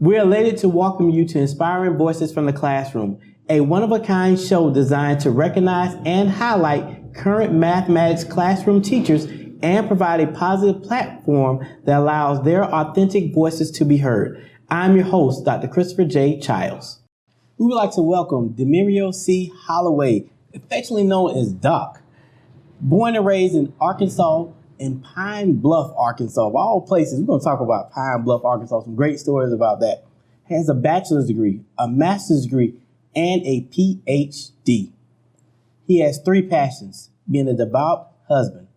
We're elated to welcome you to Inspiring Voices from the Classroom, a one-of-a-kind show designed to recognize and highlight current mathematics classroom teachers and provide a positive platform that allows their authentic voices to be heard. I'm your host, Dr. Christopher J. Childs. We would like to welcome Damarrio C. Holloway, affectionately known as Doc. Born and raised in Arkansas, in Pine Bluff, Arkansas, of all places. We're going to talk about Pine Bluff, Arkansas, some great stories about that. Has a bachelor's degree, a master's degree, and a Ph.D. He has three passions: being a devout husband,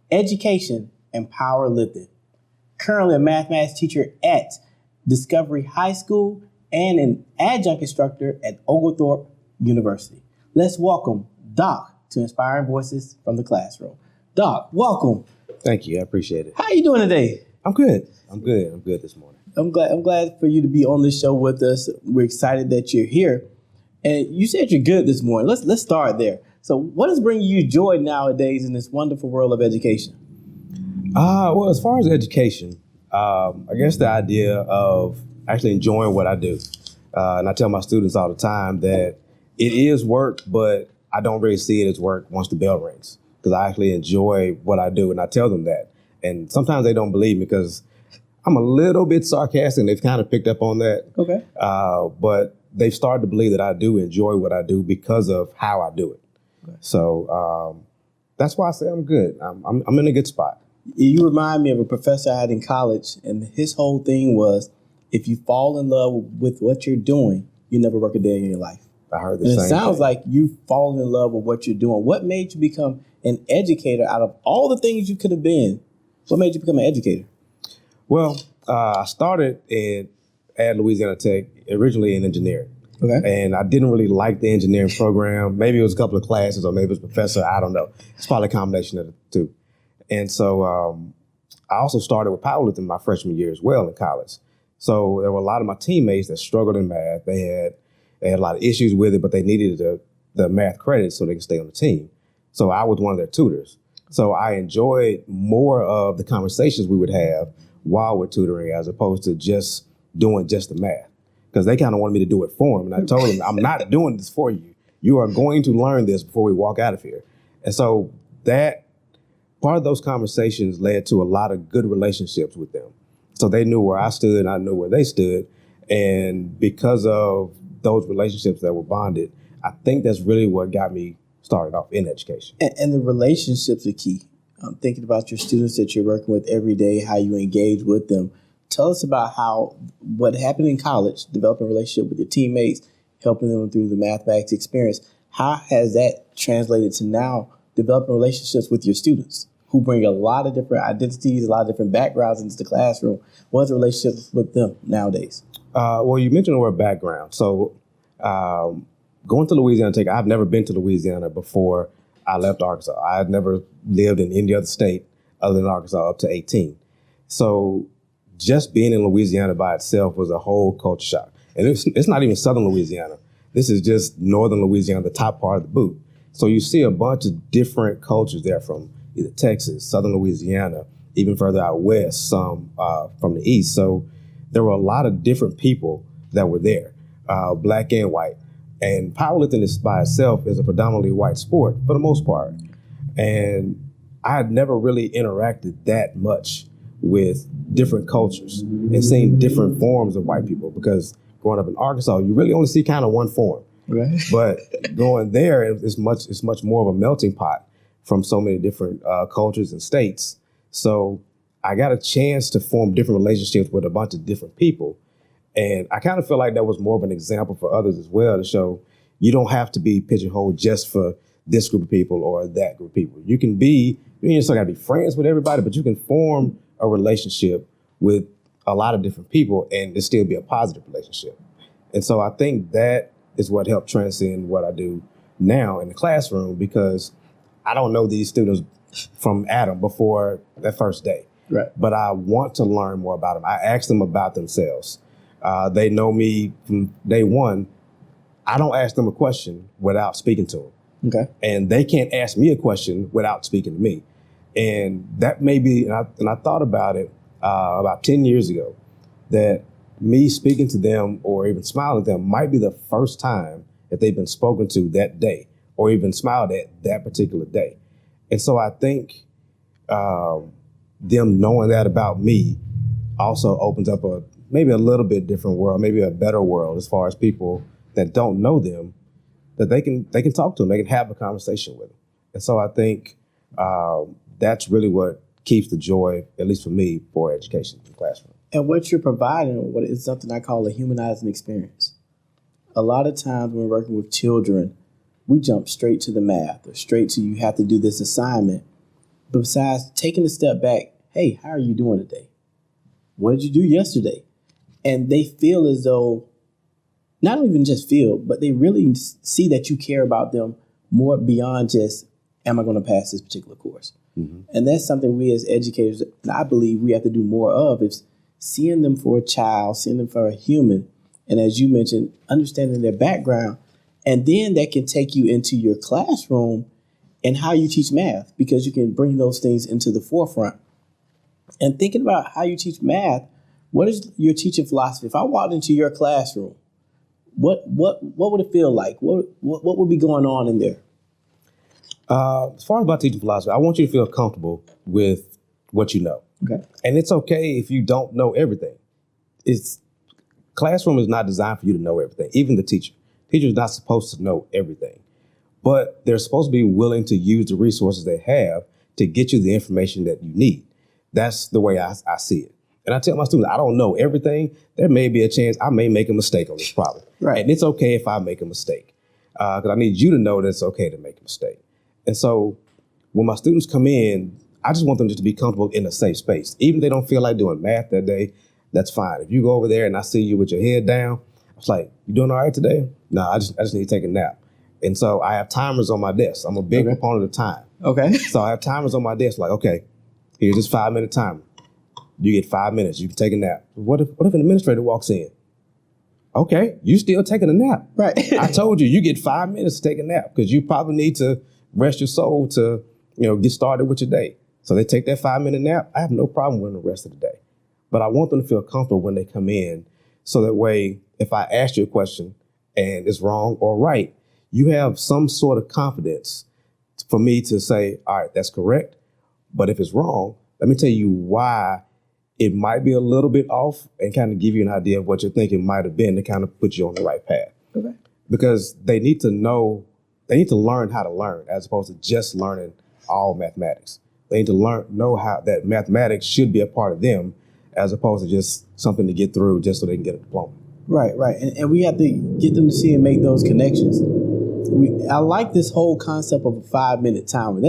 education, and powerlifting. Currently a mathematics teacher at Discovery High School and an adjunct instructor at Oglethorpe University. Let's welcome Doc to Inspiring Voices from the Classroom. Doc, welcome. Thank you. I appreciate it. How are you doing today? I'm good. I'm good this morning. I'm glad for you to be on this show with us. We're excited that you're here. And you said you're good this morning. Let's start there. So what is bringing you joy nowadays in this wonderful world of education? Well, as far as education, I guess the idea of actually enjoying what I do. And I tell my students all the time that it is work, but I don't really see it as work once the bell rings, because I actually enjoy what I do, and I tell them that. And sometimes they don't believe me because I'm a little bit sarcastic, and they've kind of picked up on that. Okay. But they've started to believe that I do enjoy what I do because of how I do it. Okay. So that's why I say I'm good. I'm in a good spot. You remind me of a professor I had in college, and his whole thing was, if you fall in love with what you're doing, you never work a day in your life. I heard the same thing. It sounds like you've fallen in love with what you're doing. What made you become an educator out of all the things you could have been? What made you become an educator? Well, I started at Louisiana Tech, originally in engineering. Okay. And I didn't really like the engineering program. Maybe it was a couple of classes, or maybe it was a professor. I don't know. It's probably a combination of the two. And so I also started with powerlifting my freshman year as well in college. So there were a lot of my teammates that struggled in math. They had a lot of issues with it, but they needed the math credits so they could stay on the team. So I was one of their tutors. So I enjoyed more of the conversations we would have while we're tutoring as opposed to just doing just the math, because they kind of wanted me to do it for them. And I told them, I'm not doing this for you. You are going to learn this before we walk out of here. And so that part of those conversations led to a lot of good relationships with them. So they knew where I stood and I knew where they stood. And because of those relationships that were bonded, I think that's really what got me started off in education. And the relationships are key. Thinking about your students that you're working with every day, how you engage with them. Tell us about what happened in college, developing a relationship with your teammates, helping them through the mathematics experience. How has that translated to now developing relationships with your students who bring a lot of different identities, a lot of different backgrounds into the classroom? What's the relationship with them nowadays? Well, you mentioned the word background. So going to Louisiana Tech, I've never been to Louisiana before I left Arkansas. I had never lived in any other state other than Arkansas up to 18. So just being in Louisiana by itself was a whole culture shock. And it's not even southern Louisiana. This is just northern Louisiana, the top part of the boot. So you see a bunch of different cultures there from either Texas, southern Louisiana, even further out west, some from the east. So there were a lot of different people that were there, black and white. And powerlifting is by itself is a predominantly white sport for the most part. And I had never really interacted that much with different cultures and seeing different forms of white people, because growing up in Arkansas, you really only see kind of one form. Right. But going there, it's much more of a melting pot from so many different cultures and states. So I got a chance to form different relationships with a bunch of different people. And I kind of feel like that was more of an example for others as well, to show you don't have to be pigeonholed just for this group of people or that group of people. You still got to be friends with everybody, but you can form a relationship with a lot of different people and it still be a positive relationship. And so I think that is what helped transcend what I do now in the classroom, because I don't know these students from Adam before that first day. Right. But I want to learn more about them. I ask them about themselves. They know me from day one. I don't ask them a question without speaking to them. Okay. And they can't ask me a question without speaking to me. And that may be, and I thought about it about 10 years ago, that me speaking to them or even smiling at them might be the first time that they've been spoken to that day or even smiled at that particular day. And so I think them knowing that about me also opens up maybe a little bit different world, maybe a better world as far as people that don't know them, that they can talk to them, they can have a conversation with them. And so I think that's really what keeps the joy, at least for me, for education in the classroom. And what you're providing, what is something I call a humanizing experience. A lot of times when we're working with children, we jump straight to the math or straight to you have to do this assignment. But besides taking a step back, hey, how are you doing today? What did you do yesterday? And they feel as though, not even just feel, but they really see that you care about them more beyond just, am I going to pass this particular course? Mm-hmm. And that's something we as educators, I believe we have to do more of, is seeing them for a child, seeing them for a human. And as you mentioned, understanding their background. And then that can take you into your classroom and how you teach math, because you can bring those things into the forefront. And thinking about how you teach math, what is your teaching philosophy? If I walked into your classroom, what would it feel like? What would be going on in there? As far as about teaching philosophy, I want you to feel comfortable with what you know. Okay. And it's okay if you don't know everything. Classroom is not designed for you to know everything, even the teacher. Teacher is not supposed to know everything, but they're supposed to be willing to use the resources they have to get you the information that you need. That's the way I see it. And I tell my students, I don't know everything. There may be a chance I may make a mistake on this problem. Right. And it's okay if I make a mistake, because I need you to know that it's okay to make a mistake. And so when my students come in, I just want them just to be comfortable in a safe space. Even if they don't feel like doing math that day, that's fine. If you go over there and I see you with your head down, I was like, you doing all right today? No, I just need to take a nap. And so I have timers on my desk. I'm a big proponent of time. Okay. So I have timers on my desk like, okay, here's this 5-minute timer. You get 5 minutes. You can take a nap. What if an administrator walks in? Okay, you still taking a nap. Right. I told you get 5 minutes to take a nap because you probably need to rest your soul to, get started with your day. So they take that 5-minute nap. I have no problem with the rest of the day. But I want them to feel comfortable when they come in. So that way, if I ask you a question and it's wrong or right, you have some sort of confidence for me to say, all right, that's correct. But if it's wrong, let me tell you why it might be a little bit off and kind of give you an idea of what you're thinking might have been to kind of put you on the right path. Okay. Because they need to learn how to learn as opposed to just learning all mathematics. They need to know how that mathematics should be a part of them as opposed to just something to get through just so they can get a diploma. Right. And we have to get them to see and make those connections. I like this whole concept of a 5-minute timer.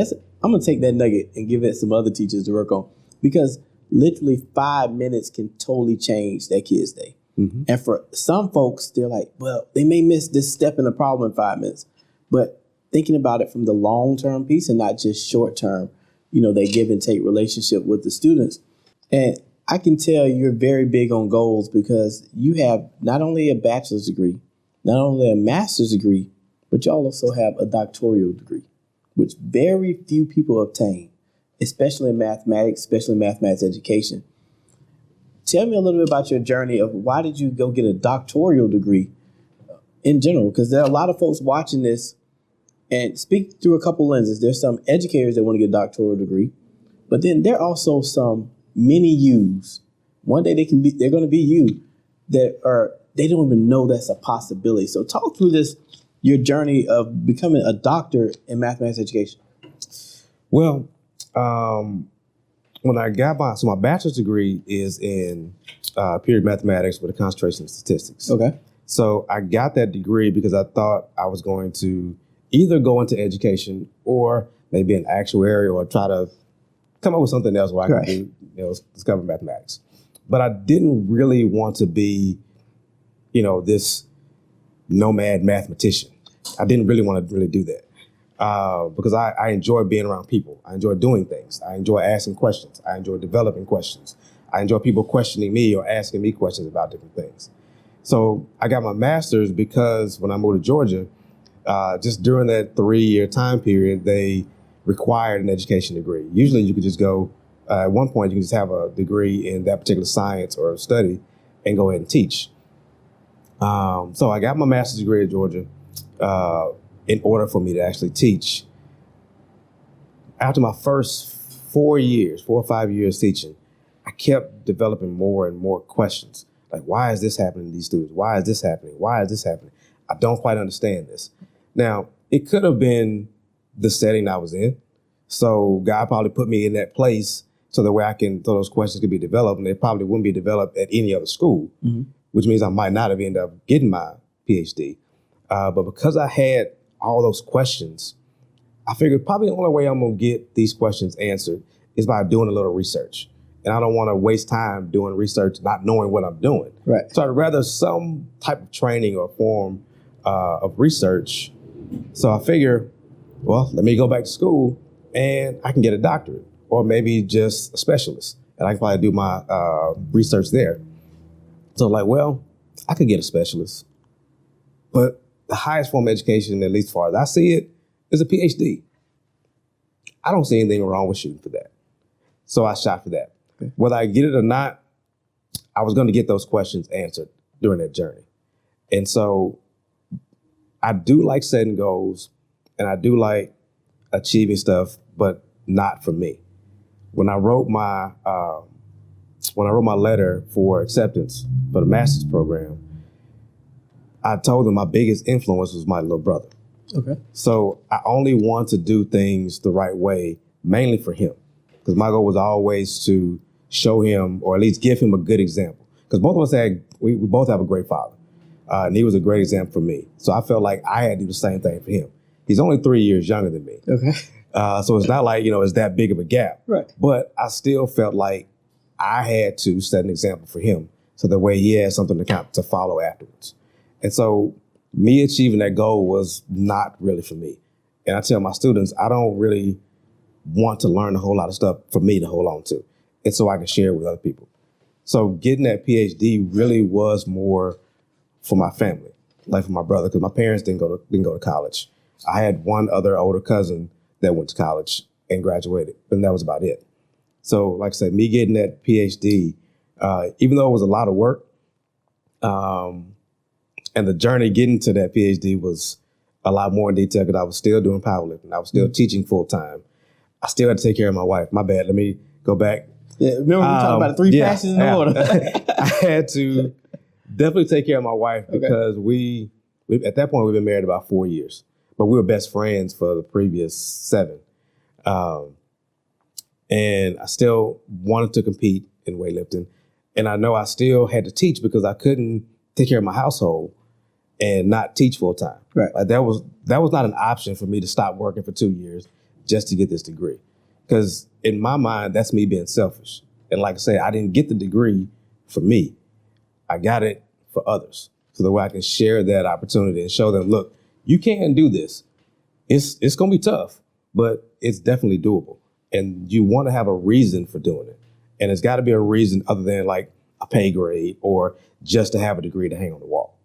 I'm going to take that nugget and give it some other teachers to work on, because literally 5 minutes can totally change that kid's day. Mm-hmm. And for some folks, they're like, well, they may miss this step in the problem in 5 minutes. But thinking about it from the long-term piece and not just short-term, that give and take relationship with the students. And I can tell you're very big on goals because you have not only a bachelor's degree, not only a master's degree, but you also have a doctoral degree, which very few people obtain, especially in mathematics, especially in mathematics education. Tell me a little bit about your journey of why did you go get a doctoral degree in general? Because there are a lot of folks watching this and speak through a couple lenses. There's some educators that want to get a doctoral degree, but then there are also some mini yous. One day they're going to be you they don't even know that's a possibility. So talk through your journey of becoming a doctor in mathematics education. Well, when I got my bachelor's degree is in period mathematics with a concentration in statistics. Okay. So I got that degree because I thought I was going to either go into education or maybe an actuary or try to come up with something else where I could discover mathematics. But I didn't really want to be, this nomad mathematician. I didn't really want to really do that because I enjoy being around people. I enjoy doing things. I enjoy asking questions. I enjoy developing questions. I enjoy people questioning me or asking me questions about different things. So I got my master's because when I moved to Georgia, just during that 3-year time period, they required an education degree. Usually you could just go, at one point you can just have a degree in that particular science or study and go ahead and teach. So I got my master's degree at Georgia in order for me to actually teach. After my first 4 or 5 years teaching, I kept developing more and more questions. Like, why is this happening to these students? Why is this happening? Why is this happening? I don't quite understand this. Now, it could have been the setting I was in. So God probably put me in that place so that way so those questions could be developed, and they probably wouldn't be developed at any other school, which means I might not have ended up getting my PhD. But because I had all those questions, I figured probably the only way I'm going to get these questions answered is by doing a little research. And I don't want to waste time doing research, not knowing what I'm doing. Right. So I'd rather some type of training or form of research. So I figure, well, let me go back to school and I can get a doctorate or maybe just a specialist. And I can probably do my research there. So like, well, I could get a specialist. But the highest form of education, at least as far as I see it, is a PhD. I don't see anything wrong with shooting for that. So I shot for that. Okay. Whether I get it or not, I was going to get those questions answered during that journey. And so I do like setting goals and I do like achieving stuff, but not for me. When I wrote my letter for acceptance for the master's program, I told them my biggest influence was my little brother. Okay. So I only want to do things the right way, mainly for him, because my goal was always to show him, or at least give him a good example. Because both of us we both have a great father, and he was a great example for me. So I felt like I had to do the same thing for him. He's only 3 years younger than me. Okay. So it's not like, it's that big of a gap. Right. But I still felt like I had to set an example for him so that way he had something to follow afterwards. And so me achieving that goal was not really for me. And I tell my students, I don't really want to learn a whole lot of stuff for me to hold on to. And so I can share it with other people. So getting that PhD really was more for my family, like for my brother, because my parents didn't go to college. I had one other older cousin that went to college and graduated, and that was about it. So like I said, me getting that PhD, even though it was a lot of work, and the journey getting to that PhD was a lot more in detail because I was still doing powerlifting. I was still teaching full time. I still had to take care of my wife. My bad. Let me go back. Yeah, remember we talked about the three passions in order. I had to definitely take care of my wife because we at that point we've been married about 4 years, but we were best friends for the previous 7. And I still wanted to compete in weightlifting, and I know I still had to teach because I couldn't take care of my household and not teach full time. Right. Like that was not an option for me to stop working for 2 years just to get this degree. Because in my mind, that's me being selfish. And like I say, I didn't get the degree for me. I got it for others. So that way I can share that opportunity and show them, look, you can do this. It's going to be tough, but it's definitely doable. And you want to have a reason for doing it. And it's got to be a reason other than like a pay grade or just to have a degree to hang on the wall.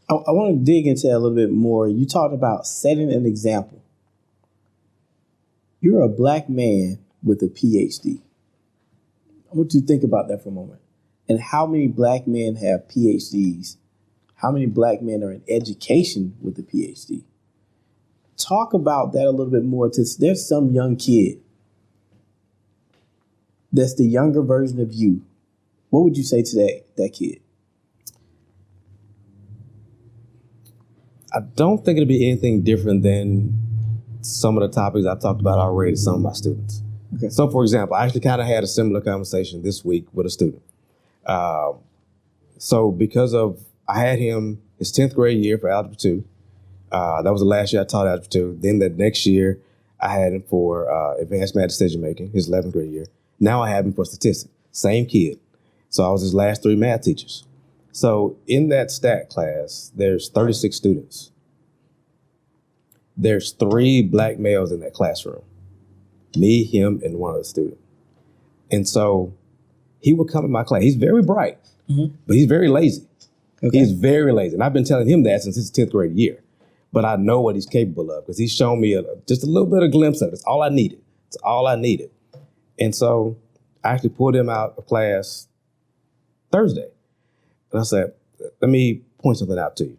I want to dig into that a little bit more. You talked about setting an example. You're a black man with a PhD. I want you to think about that for a moment. And how many black men have PhDs? How many black men are in education with a PhD? Talk about that a little bit more. There's some young kid that's the younger version of you. What would you say to that kid? I don't think it'll be anything different than some of the topics I've talked about already to some of my students. Okay. So, for example, I actually kind of had a similar conversation this week with a student. So because I had him his 10th grade year for Algebra 2. That was the last year I taught Algebra 2. Then the next year, I had him for Advanced Math Decision Making, his 11th grade year. Now I have him for Statistics. Same kid. So I was his last 3 math teachers. So in that stat class, there's 36 students. There's 3 black males in that classroom. Me, him, and one other student. And so he would come in my class. He's very bright, but he's very lazy. Okay. He's very lazy. And I've been telling him that since his 10th grade year. But I know what he's capable of because he's shown me just a little bit of glimpse of it. It's all I needed. It's all I needed. And so I actually pulled him out of class Thursday. And I said, let me point something out to you.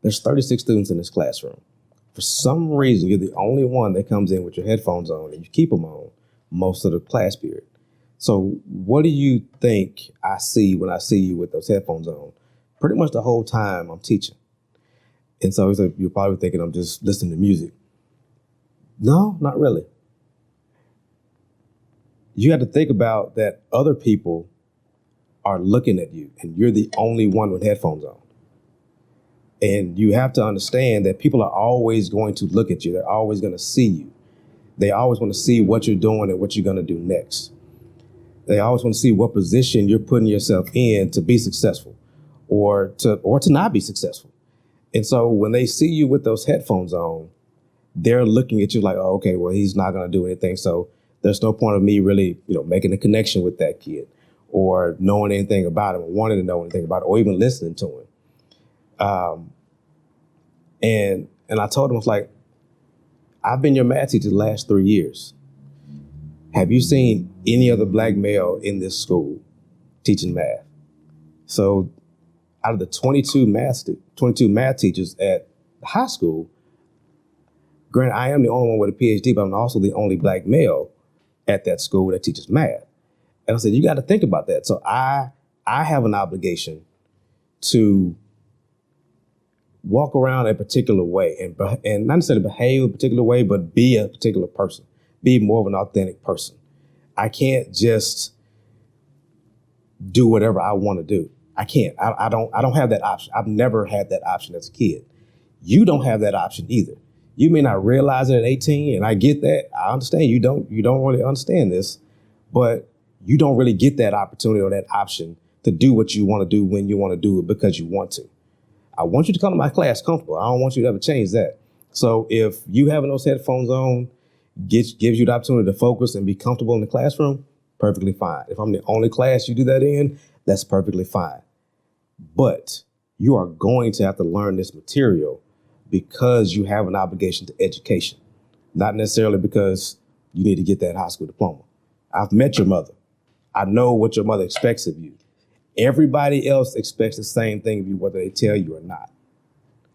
There's 36 students in this classroom. For some reason, you're the only one that comes in with your headphones on and you keep them on most of the class period. So what do you think I see when I see you with those headphones on? Pretty much the whole time I'm teaching. And so you're probably thinking I'm just listening to music. No, not really. You have to think about that other people are looking at you and you're the only one with headphones on. And you have to understand that people are always going to look at you. They're always going to see you. They always want to see what you're doing and what you're going to do next. They always want to see what position you're putting yourself in to be successful or to not be successful. And so when they see you with those headphones on, they're looking at you like, oh, okay, well, he's not going to do anything. So there's no point of me really, making a connection with that kid or knowing anything about him or wanting to know anything about it or even listening to him. And I told him, I was like, I've been your math teacher the last 3 years. Have you seen any other black male in this school teaching math? So out of the 22 math teachers at the high school, granted, I am the only one with a Ph.D., but I'm also the only black male at that school that teaches math. And I said, you got to think about that. So I have an obligation to walk around a particular way and not necessarily behave a particular way, but be a particular person, be more of an authentic person. I can't just do whatever I want to do. I can't. I don't have that option. I've never had that option as a kid. You don't have that option either. You may not realize it at 18, and I get that. I understand you don't really understand this, but you don't really get that opportunity or that option to do what you want to do when you want to do it because you want to. I want you to come to my class comfortable. I don't want you to ever change that. So if you having those headphones on gives you the opportunity to focus and be comfortable in the classroom, perfectly fine. If I'm the only class you do that in, that's perfectly fine. But you are going to have to learn this material because you have an obligation to education, not necessarily because you need to get that high school diploma. I've met your mother. I know what your mother expects of you. Everybody else expects the same thing of you, whether they tell you or not.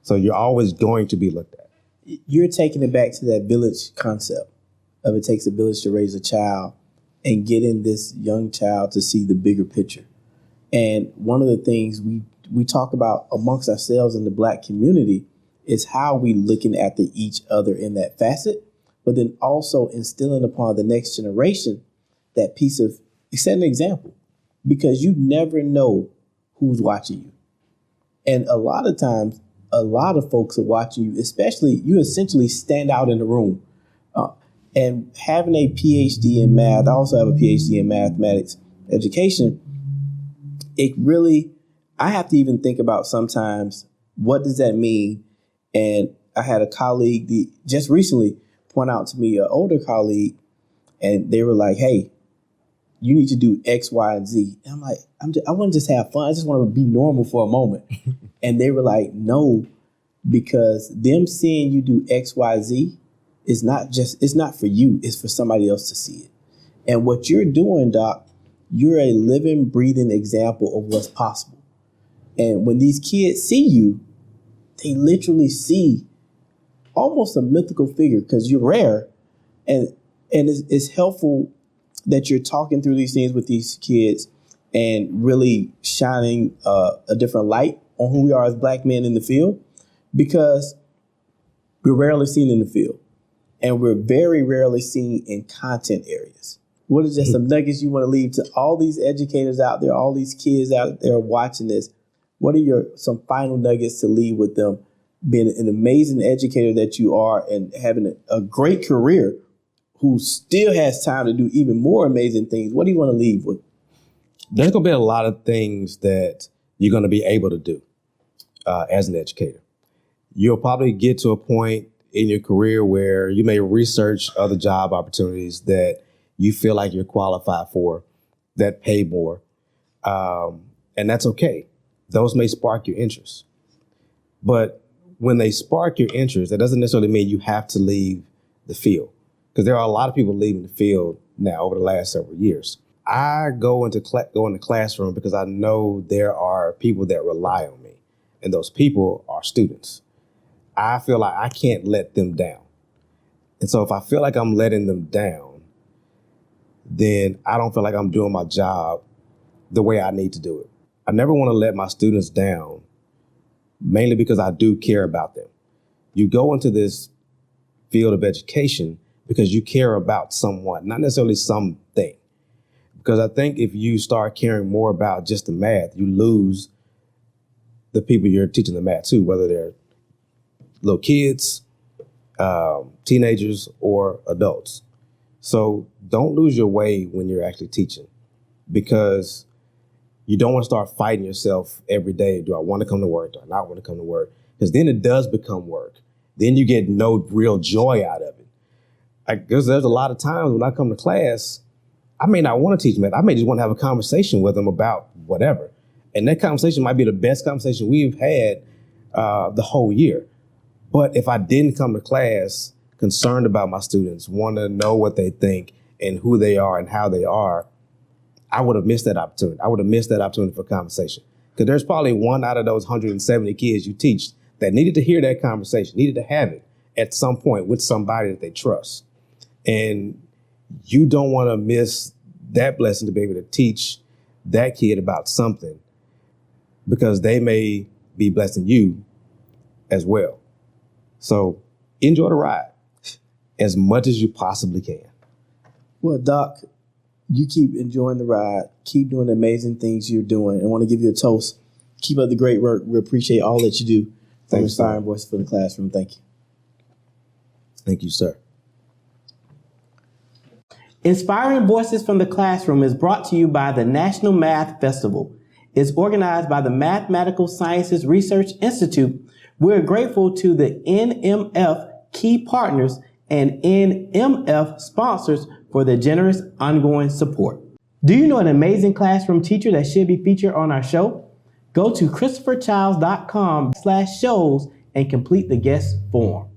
So you're always going to be looked at. You're taking it back to that village concept of it takes a village to raise a child and getting this young child to see the bigger picture. And one of the things we talk about amongst ourselves in the Black community is how we looking at each other in that facet, but then also instilling upon the next generation that piece of setting an example, because you never know who's watching you. And a lot of times, a lot of folks are watching you, especially you essentially stand out in the room. And having a PhD in math, I also have a PhD in mathematics education. It really, I have to even think about sometimes, what does that mean? And I had a colleague just recently point out to me, an older colleague, and they were like, hey, you need to do X, Y, and Z. And I'm like, I want to just have fun. I just want to be normal for a moment. And they were like, no, because them seeing you do X, Y, Z is it's not for you. It's for somebody else to see it. And what you're doing, Doc, you're a living, breathing example of what's possible. And when these kids see you, they literally see almost a mythical figure because you're rare. And it's helpful that you're talking through these things with these kids and really shining a different light on who we are as Black men in the field, because we're rarely seen in the field and we're very rarely seen in content areas. What are just some nuggets you want to leave to all these educators out there, all these kids out there watching this? What are some final nuggets to leave with them, being an amazing educator that you are and having a great career, who still has time to do even more amazing things? What do you want to leave with? There's going to be a lot of things that you're going to be able to do as an educator. You'll probably get to a point in your career where you may research other job opportunities that you feel like you're qualified for, that pay more. And that's okay. Those may spark your interest. But when they spark your interest, that doesn't necessarily mean you have to leave the field. Because there are a lot of people leaving the field now over the last several years. I go into the classroom because I know there are people that rely on me, and those people are students. I feel like I can't let them down. And so if I feel like I'm letting them down, then I don't feel like I'm doing my job the way I need to do it. I never want to let my students down, mainly because I do care about them. You go into this field of education because you care about someone, not necessarily something. Because I think if you start caring more about just the math, you lose the people you're teaching the math to, whether they're little kids, teenagers, or adults. So don't lose your way when you're actually teaching, because you don't want to start fighting yourself every day. Do I want to come to work? Do I not want to come to work? Because then it does become work. Then you get no real joy out of it. There's a lot of times when I come to class, I may not want to teach math. I may just want to have a conversation with them about whatever. And that conversation might be the best conversation we've had the whole year. But if I didn't come to class concerned about my students, want to know what they think and who they are and how they are, I would have missed that opportunity. I would have missed that opportunity for conversation. Because there's probably one out of those 170 kids you teach that needed to hear that conversation, needed to have it at some point with somebody that they trust. And you don't want to miss that blessing to be able to teach that kid about something, because they may be blessing you as well. So enjoy the ride as much as you possibly can. Well, Doc, you keep enjoying the ride. Keep doing the amazing things you're doing. I want to give you a toast. Keep up the great work. We appreciate all that you do. From Inspiring Voices for the Classroom. Thank you. Thank you, sir. Inspiring Voices from the Classroom is brought to you by the National Math Festival. It's organized by the Mathematical Sciences Research Institute. We're grateful to the NMF key partners and NMF sponsors for their generous ongoing support. Do you know an amazing classroom teacher that should be featured on our show? Go to christopherchilds.com/shows and complete the guest form.